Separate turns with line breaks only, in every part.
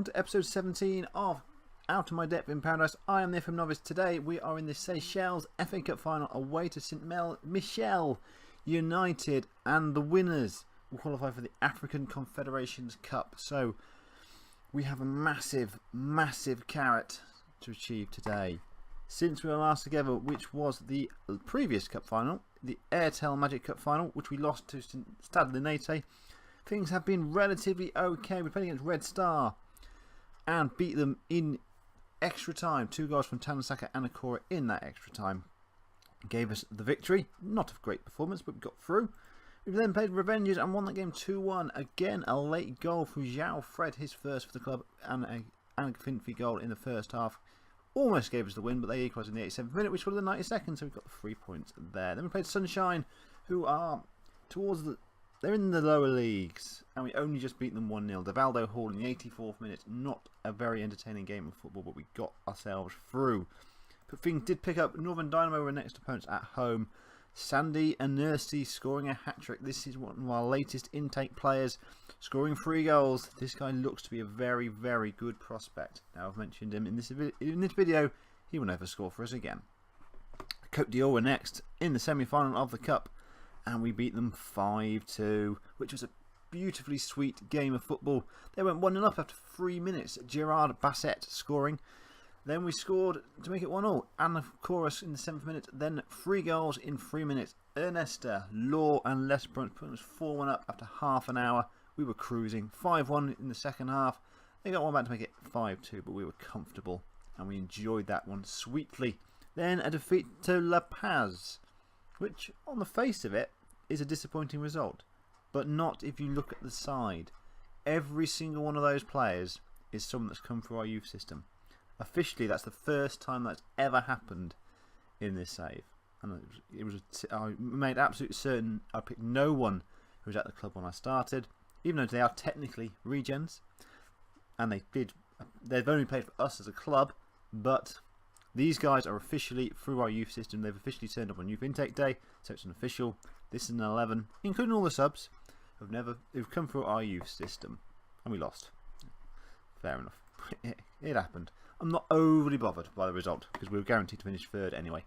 welcome to episode 17 of Out of My Depth in Paradise. I am the FM Novice. Today we are in the Seychelles FA Cup final away to St Michel United, and the winners will qualify for the African Confederations Cup. So we have a massive carrot to achieve today. Since we were last together, which was the previous cup final, the Airtel Magic Cup final, which we lost to Stade Linate, things have been relatively okay. We played against Red Star and beat them in extra time. 2 goals from Tanasaka and Akora in that extra time gave us the victory. Not a great performance, but we got through. We then played Revengers and won that game 2-1. Again, a late goal from João Fred, his first for the club, and a Finfi goal in the first half. Almost gave us the win, but they equalised in the 87th minute, which was the 92nd, so we got 3 points there. Then we played Sunshine, who are they're in the lower leagues, and we only just beat them 1-0. Devaldo Hall in the 84th minute. Not a very entertaining game of football, but we got ourselves through. But things did pick up. Northern Dynamo were next opponents at home. Sandy and Nursey scoring a hat-trick. This is one of our latest intake players, scoring 3 goals. This guy looks to be a very good prospect. Now, I've mentioned him in this video. He will never score for us again. Côte d'Or were next in the semi-final of the Cup, and we beat them 5-2, which was a beautifully sweet game of football. They went 1-0 up after 3 minutes. Gerard Bassett scoring. Then we scored to make it 1-0. And of course, in the 7th minute, then 3 goals in 3 minutes. Ernesta, Law, and Lesbrun putting us 4-1 up after half an hour. We were cruising. 5-1 in the second half. They got one back to make it 5-2, but we were comfortable and we enjoyed that one sweetly. Then a defeat to La Paz, which on the face of it is a disappointing result, but not if you look at the side. Every single one of those players is someone that's come through our youth system. Officially, that's the first time that's ever happened in this save, and I made absolutely certain I picked no one who was at the club when I started, even though they are technically regens, and they've only played for us as a club, but these guys are officially through our youth system. They've officially turned up on youth intake day, so it's an official. This is an 11, including all the subs who've come through our youth system, and we lost. Fair enough. It happened. I'm not overly bothered by the result because we were guaranteed to finish 3rd anyway.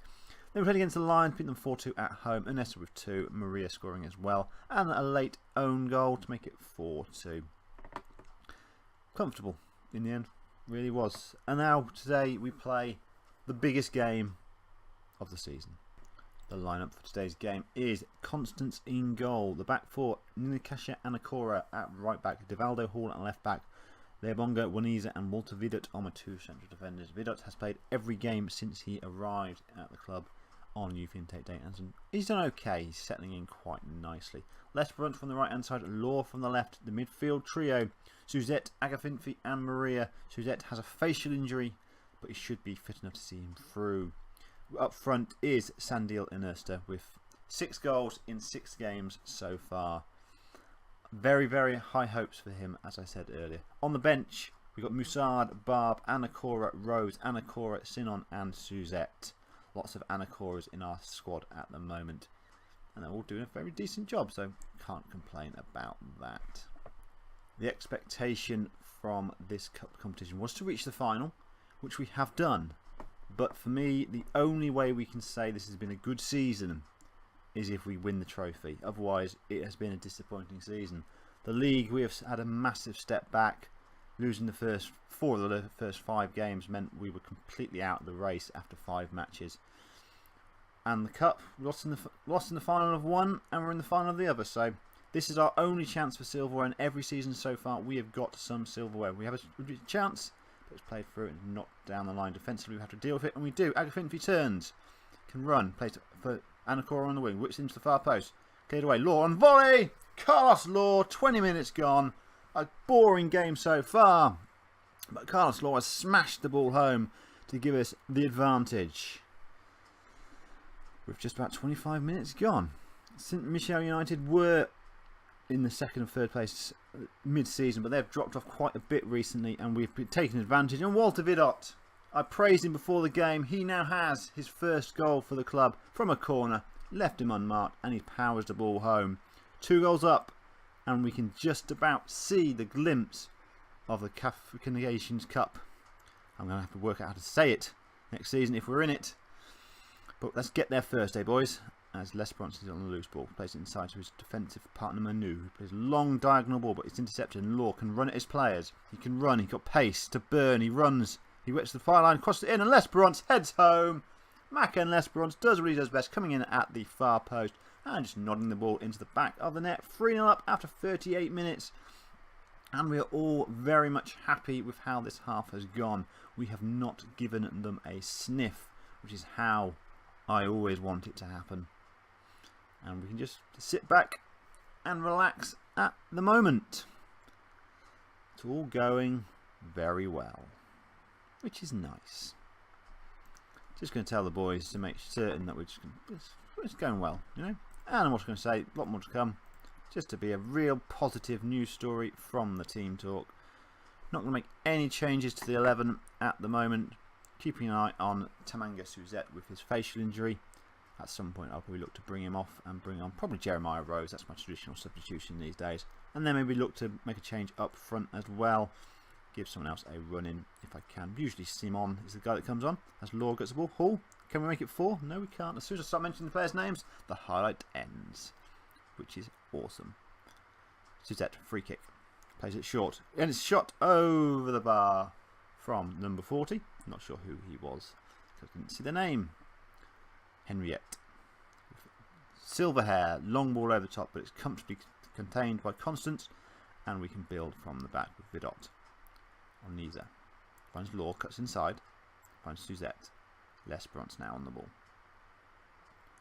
Then we played against the Lions, beat them 4-2 at home. Ernesta with 2, Maria scoring as well, and a late own goal to make it 4-2. Comfortable in the end, really was. And now today we play the biggest game of the season. The lineup for today's game is Constance in goal. The back 4, Ninakasha and Akora at right back. Devaldo Hall at left back. Leabonga, Waniza and Walter Vidot are my 2 central defenders. Vidot has played every game since he arrived at the club on youth intake day, and he's done okay. He's settling in quite nicely. Lesbrun from the right hand side, Law from the left. The midfield trio, Suzette, Agafinfi and Maria. Suzette has a facial injury, but he should be fit enough to see him through. Up front is Sandil Ernesta with 6 goals in 6 games so far. Very high hopes for him, as I said earlier. On the bench, we've got Musard, Barb, Anakora, Rose, Anakora, Sinon and Suzette. Lots of Anakoras in our squad at the moment, and they're all doing a very decent job, so can't complain about that. The expectation from this cup competition was to reach the final, which we have done. But for me, the only way we can say this has been a good season is if we win the trophy. Otherwise, it has been a disappointing season. The league, we have had a massive step back. Losing the first 4 of the first 5 games meant we were completely out of the race after 5 matches. And the cup, lost in the final of one, and we're in the final of the other. So this is our only chance for silverware, and every season so far we have got some silverware. We have a chance, but it's played through and not down the line. Defensively, we have to deal with it, and we do. Agafinfi turns, can run, plays for Anakora on the wing, whips into the far post, cleared away. Law on volley. Carlos Law, 20 minutes gone. A boring game so far, but Carlos Law has smashed the ball home to give us the advantage. With just about 25 minutes gone. St Michel United were in the 2nd and 3rd place mid-season, but they've dropped off quite a bit recently, and we've been taking advantage. And Walter Vidot, I praised him before the game. He now has his first goal for the club from a corner, left him unmarked, and he powers the ball home. 2 goals up, and we can just about see the glimpse of the Nations Cup. I'm going to have to work out how to say it next season if we're in it. But let's get there first, boys. As Les Bronson is on the loose ball, plays it inside to his defensive partner Manu, who plays a long diagonal ball, but it's intercepted, and Law can run at his players. He can run, he's got pace to burn, he runs, he whips the far line, crosses it in, and Lesperance heads home. Macca Lesperance does what he does best, coming in at the far post and just nodding the ball into the back of the net. 3-0 up after 38 minutes. And we are all very much happy with how this half has gone. We have not given them a sniff, which is how I always want it to happen. And we can just sit back and relax at the moment. It's all going very well, which is nice. Just going to tell the boys to make certain that it's going well, you know. And I'm also going to say a lot more to come, just to be a real positive news story from the team talk. Not going to make any changes to the 11 at the moment. Keeping an eye on Tamanga Suzette with his facial injury. At some point I'll probably look to bring him off and bring on probably Jeremiah Rose. That's my traditional substitution these days. And then maybe look to make a change up front as well. Give someone else a run in if I can. Usually Simon is the guy that comes on as Law gets the ball. Hall, can we make it 4? No, we can't. As soon as I start mentioning the players' names, the highlight ends, which is awesome. Suzette, free kick. Plays it short. And it's shot over the bar from number 40. Not sure who he was, because I didn't see the name. Henriette. Silver hair, long ball over the top, but it's comfortably contained by Constance, and we can build from the back with Vidot. On Nisa. Finds Law, cuts inside. Finds Suzette. Lesperance now on the ball.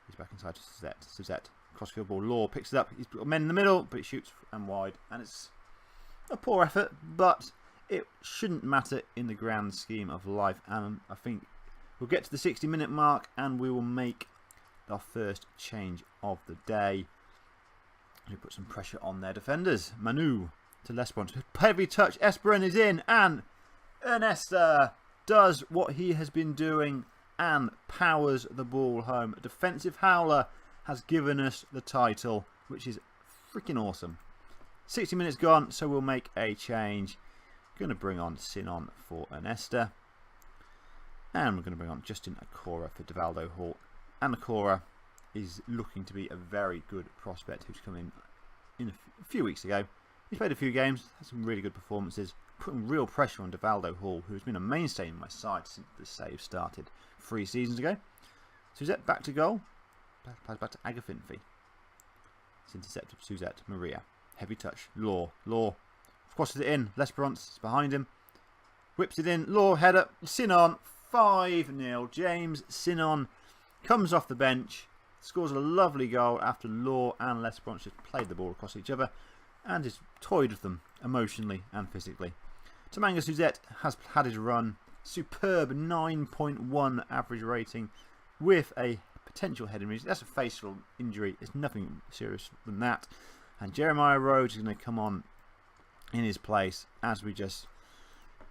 He's back inside to Suzette. Suzette, crossfield ball. Law picks it up. He's got men in the middle, but he shoots and wide, and it's a poor effort, but it shouldn't matter in the grand scheme of life. And I think we'll get to the 60-minute mark and we will make our first change of the day. We put some pressure on their defenders. Manu to Lesperance. Heavy touch. Esperin is in, and Ernesta does what he has been doing and powers the ball home. A defensive howler has given us the title, which is freaking awesome. 60 minutes gone, so we'll make a change. Going to bring on Sinon for Ernesta. And we're going to bring on Justin Akora for Devaldo Hall. And Akora is looking to be a very good prospect who's come in a few weeks ago. He's played a few games, had some really good performances, putting real pressure on Devaldo Hall, who's been a mainstay in my side since the save started 3 seasons ago. Suzette back to goal. Plays back to Agafinfi. It's intercepted. Suzette, Maria. Heavy touch. Law crosses it in. Lesperance is behind him. Whips it in. Law header. Sinon. 5-0. James Sinon comes off the bench. Scores a lovely goal after Law and Lesperance just played the ball across each other and just toyed with them emotionally and physically. Tamanga Suzette has had his run. Superb 9.1 average rating with a potential head injury. That's a facial injury. It's nothing serious than that. And Jeremiah Rhodes is going to come on in his place as we just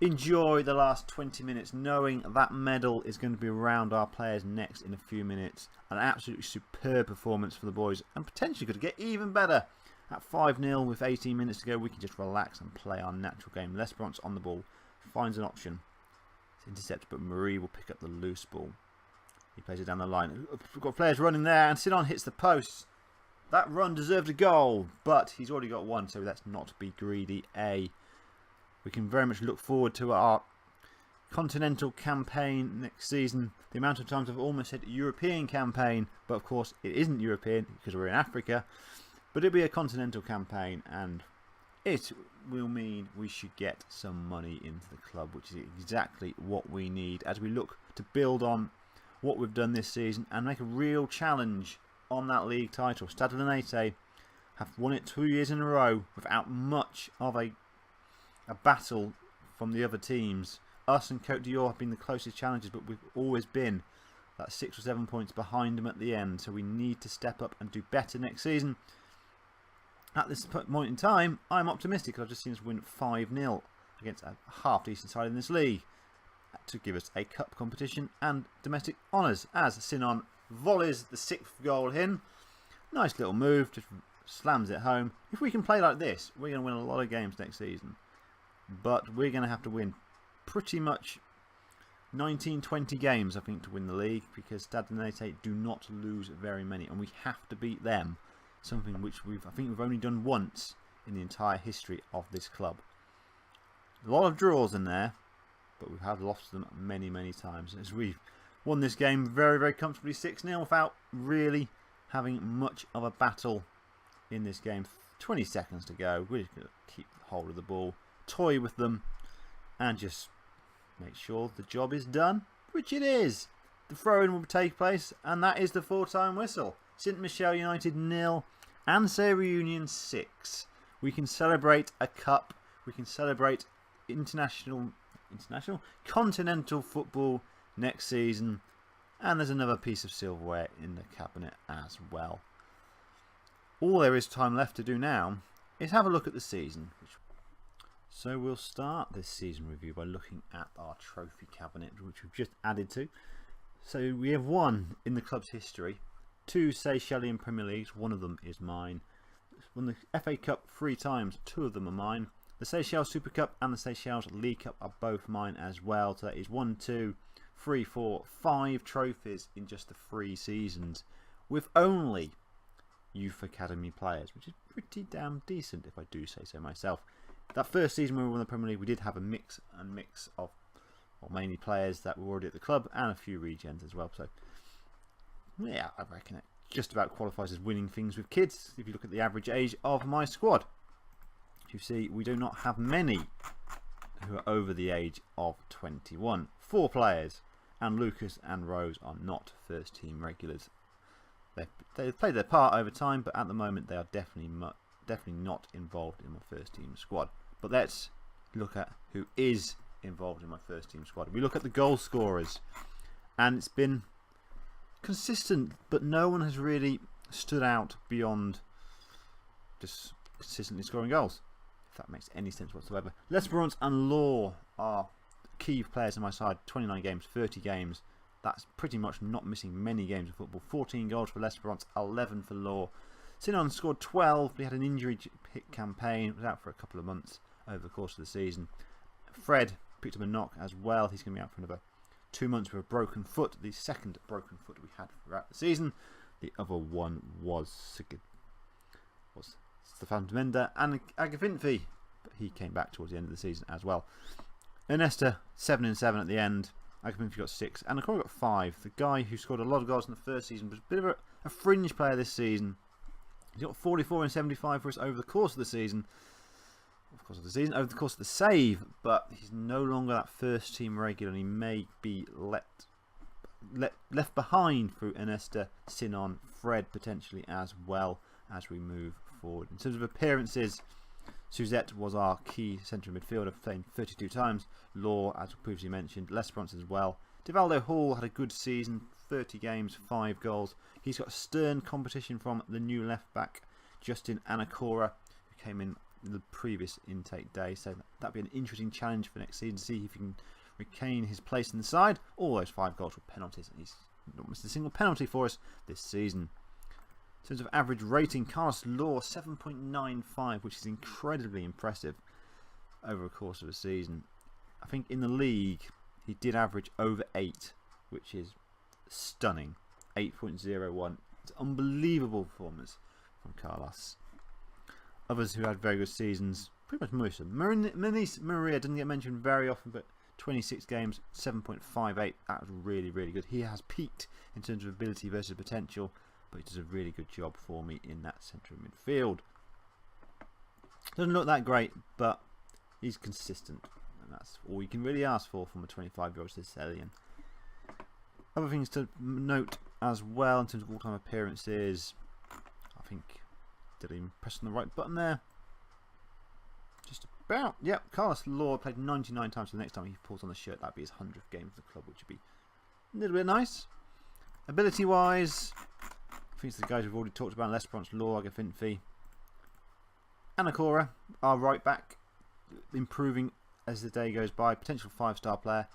enjoy the last 20 minutes, knowing that medal is going to be around our players' necks in a few minutes. An absolutely superb performance for the boys, and potentially could get even better. At 5-0 with 18 minutes to go, we can just relax and play our natural game. Lesperance on the ball, finds an option. It's intercepted, but Marie will pick up the loose ball. He plays it down the line. We've got players running there, and Sinon hits the post. That run deserved a goal, but he's already got one, so let's not be greedy. We can very much look forward to our continental campaign next season. The amount of times I've almost said European campaign, but of course it isn't European because we're in Africa. But it'll be a continental campaign, and it will mean we should get some money into the club, which is exactly what we need as we look to build on what we've done this season and make a real challenge on that league title. Stade Rennais have won it 2 years in a row without much of a battle from the other teams. Us and Côte d'Or have been the closest challengers, but we've always been that 6 or 7 points behind them at the end. So we need to step up and do better next season. At this point in time, I'm optimistic. I've just seen us win 5-0 against a half-decent side in this league to give us a cup competition and domestic honours as Sinon volleys the 6th goal in. Nice little move, just slams it home. If we can play like this, we're going to win a lot of games next season. but we're going to have to win pretty much 19-20 games, I think, to win the league, because Stade Rennais do not lose very many, and we have to beat them, something which I think we've only done once in the entire history of this club. A lot of draws in there, but we have lost them many, many times, as we've won this game very, very comfortably 6-0 without really having much of a battle in this game. 20 seconds to go. We're just going to keep hold of the ball, toy with them, and just make sure the job is done, which it is. The throw-in will take place, and that is the full-time whistle. Saint-Michel United 0, Anse Reunion 6. We can celebrate a cup. We can celebrate continental football next season, and there's another piece of silverware in the cabinet as well. All there is time left to do now is have a look at the season. So we'll start this season review by looking at our trophy cabinet, which we've just added to. So we have won in the club's history 2 Seychelles Premier Leagues. One of them is mine. Won the FA Cup 3 times. 2 of them are mine. The Seychelles Super Cup and the Seychelles League Cup are both mine as well. So that is 1, 2, 3, 4, 5 trophies in just the 3 seasons, with only youth academy players, which is pretty damn decent if I do say so myself. That first season when we won the Premier League, we did have a mix of mainly players that were already at the club and a few regens as well. So yeah, I reckon it just about qualifies as winning things with kids if you look at the average age of my squad. You see, we do not have many who are over the age of 21. 4 players, and Lucas and Rose are not first team regulars. They've played their part over time, but at the moment they are definitely not involved in my first team squad. But let's look at who is involved in my first team squad. We look at the goal scorers, and it's been consistent, but no one has really stood out beyond just consistently scoring goals, if that makes any sense whatsoever. L'Espérance and Law are key players on my side. 29 games, 30 games. That's pretty much not missing many games of football. 14 goals for L'Espérance, 11 for Law. Sinon scored 12. He had an injury hit campaign. Was out for a couple of months over the course of the season. Fred picked up a knock as well. He's going to be out for another 2 months with a broken foot. The second broken foot we had throughout the season. The other one was Stefan Menda and Agavinfi, but he came back towards the end of the season as well. Ernesta 7 and 7 at the end. Agavinfi got 6 and Nakora got 5. The guy who scored a lot of goals in the first season was a bit of a fringe player this season. He's got 44 and 75 for us over the course of the season. Over the course of the save, but he's no longer that first team regular, and he may be left behind through Ernesta, Sinon, Fred potentially as well as we move forward. In terms of appearances, Suzette was our key centre midfielder, playing 32 times. Law, as previously mentioned, L'Espérance as well. Devaldo Hall had a good season, 30 games, 5 goals. He's got stern competition from the new left back, Justin Anacora, who came in the previous intake day. So that'd be an interesting challenge for next season to see if he can retain his place in the side. All those 5 goals were penalties, and he's not missed a single penalty for us this season. In terms of average rating, Carlos Law 7.95, which is incredibly impressive over the course of a season. I think in the league he did average over 8, which is stunning. 8.01. It's an unbelievable performance from Carlos. Others who had very good seasons, pretty much most of them. Manice Maria doesn't get mentioned very often, but 26 games, 7.58. That was really, really good. He has peaked in terms of ability versus potential, but he does a really good job for me in that central midfield. Doesn't look that great, but he's consistent, and that's all you can really ask for from a 25-year-old Sicilian. Other things to note as well in terms of all-time appearances, I think, did I even press on the right button there? Just about. Yep, Carlos Law played 99 times, so the next time he pulls on the shirt, that'd be his 100th game for the club, which would be a little bit nice. Ability-wise, I think it's the guys we've already talked about: L'Espérance, Law, Agafinfi, Anacora, our right back, improving as the day goes by. Potential 5-star player,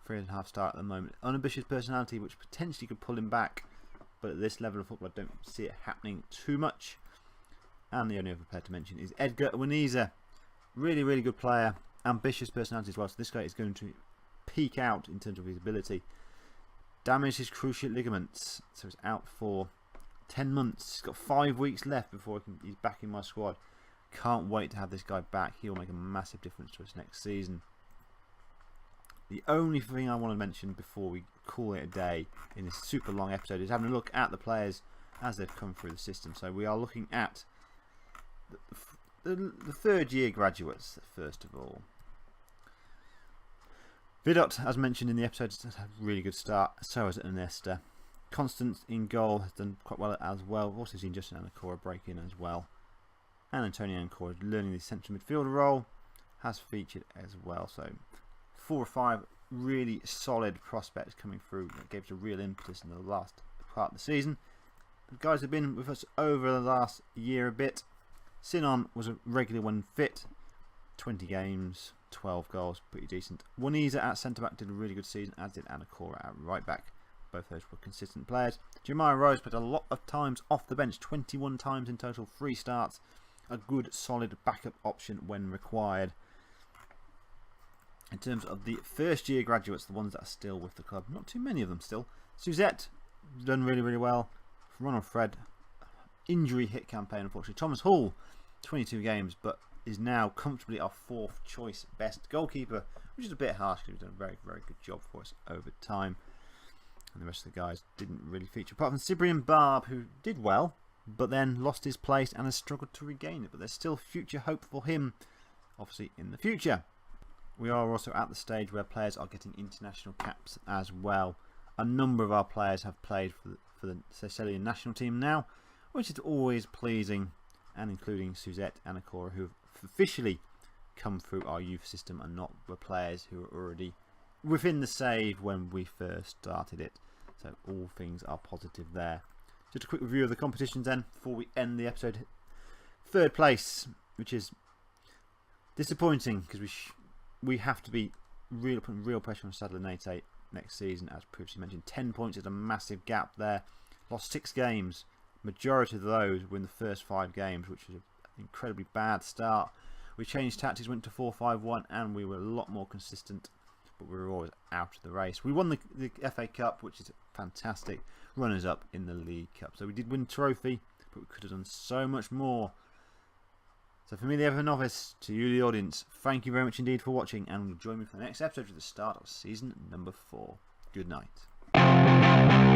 3.5 star at the moment. Unambitious personality, which potentially could pull him back, but at this level of football, I don't see it happening too much. And the only other player to mention is Edgar Winiza. Really, really good player. ambitious personality as well. So this guy is going to peak out in terms of his ability. Damaged his cruciate ligaments, so he's out for 10 months. He's got 5 weeks left before he's back in my squad. Can't wait to have this guy back. He'll make a massive difference to us next season. The only thing I want to mention before we call it a day in this super long episode is having a look at the players as they've come through the system. So we are looking at the third year graduates first of all. Vidot, as mentioned in the episode, has had a really good start. So has Ernesta. Constance in goal has done quite well as well. We've also seen Justin Anacora break in as well. And Antonio Anacora, learning the central midfielder role, has featured as well. So 4 or 5 really solid prospects coming through. That gave us a real impetus in the last part of the season. The guys have been with us over the last year a bit. Sinon was a regular when fit. 20 games, 12 goals, pretty decent. Waniza at centre back did a really good season, as did Anacora at right back. Both those were consistent players. Jeremiah Rose played a lot of times off the bench, 21 times in total, 3 starts. A good solid backup option when required. In terms of the first year graduates, the ones that are still with the club, not too many of them still. Suzette done really well. Ronald Fred, injury hit campaign unfortunately. Thomas Hall, 22 games, but is now comfortably our 4th choice best goalkeeper, which is a bit harsh because he's done a very good job for us over time. And the rest of the guys didn't really feature, apart from Cyprian Barb, who did well, but then lost his place and has struggled to regain it. But there's still future hope for him, obviously, in the future. We are also at the stage where players are getting international caps as well. A number of our players have played for the Seychelles national team now, which is always pleasing, and including Suzette and Anacora, who have officially come through our youth system and not were players who were already within the save when we first started it. So all things are positive there. Just a quick review of the competitions then before we end the episode. 3rd place, which is disappointing because we have to be putting real pressure on Sadler Nate next season, as previously mentioned. 10 points is a massive gap there. Lost 6 games. Majority of those were in the first 5 games, which was an incredibly bad start. We changed tactics, went to 4-5-1, and we were a lot more consistent, but we were always out of the race. We won the FA Cup, which is fantastic. Runners up in the League Cup. So we did win the trophy, but we could have done so much more. So for me, the Ever Novice, to you, the audience, thank you very much indeed for watching, and join me for the next episode at the start of season number 4. Good night.